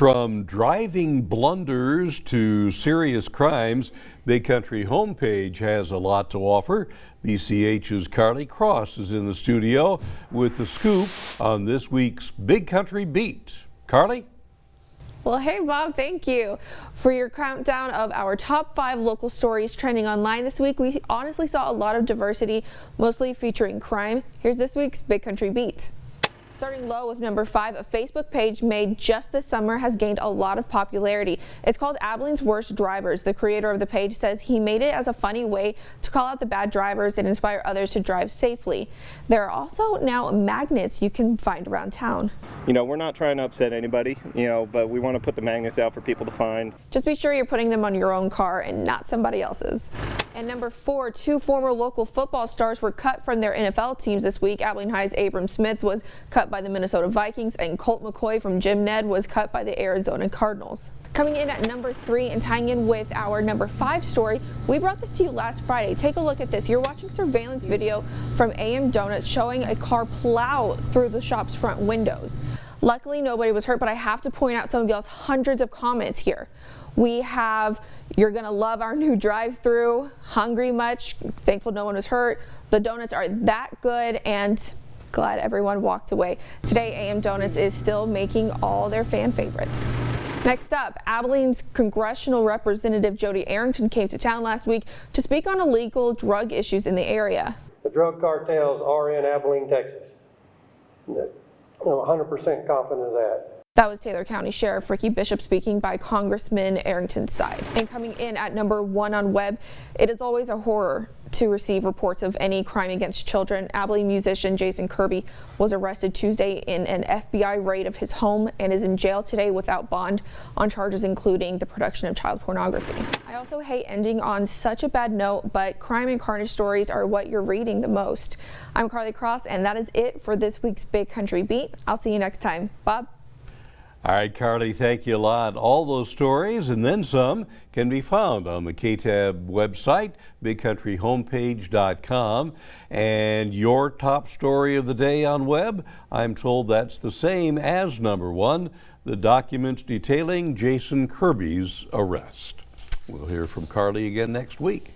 From driving blunders to serious crimes, Big Country Homepage has a lot to offer. BCH's Carly Cross is in the studio with the scoop on this week's Big Country Beat. Carly? Well, hey, Bob, thank you. For your countdown of our top 5 local stories trending online this week, we honestly saw a lot of diversity, mostly featuring crime. Here's this week's Big Country Beat. Starting low with number 5, a Facebook page made just this summer has gained a lot of popularity. It's called Abilene's Worst Drivers. The creator of the page says he made it as a funny way to call out the bad drivers and inspire others to drive safely. There are also now magnets you can find around town. You know, we're not trying to upset anybody, but we want to put the magnets out for people to find. Just be sure you're putting them on your own car and not somebody else's. And number 4, 2 former local football stars were cut from their NFL teams this week. Abilene High's Abram Smith was cut by the Minnesota Vikings, and Colt McCoy from Jim Ned was cut by the Arizona Cardinals. Coming in at number 3 and tying in with our number 5 story, we brought this to you last Friday. Take a look at this. You're watching surveillance video from AM Donuts showing a car plow through the shop's front windows. Luckily, nobody was hurt, but I have to point out some of y'all's hundreds of comments here. We have, "You're gonna love our new drive-through," "Hungry much?" "Thankful no one was hurt," "The donuts are that good," and "Glad everyone walked away." Today, AM Donuts is still making all their fan favorites. Next up, Abilene's Congressional Representative Jody Arrington came to town last week to speak on illegal drug issues in the area. The drug cartels are in Abilene, Texas. I'm 100% confident of that. That was Taylor County Sheriff Ricky Bishop speaking by Congressman Arrington's side. And coming in at number 1 on web, it is always a horror to receive reports of any crime against children. Abilene musician Jason Kirby was arrested Tuesday in an FBI raid of his home and is in jail today without bond on charges including the production of child pornography. I also hate ending on such a bad note, but crime and carnage stories are what you're reading the most. I'm Carly Cross, and that is it for this week's Big Country Beat. I'll see you next time. Bob? All right, Carly, thank you a lot. All those stories and then some can be found on the KTAB website, bigcountryhomepage.com. And your top story of the day on web, I'm told that's the same as number 1, the documents detailing Jason Kirby's arrest. We'll hear from Carly again next week.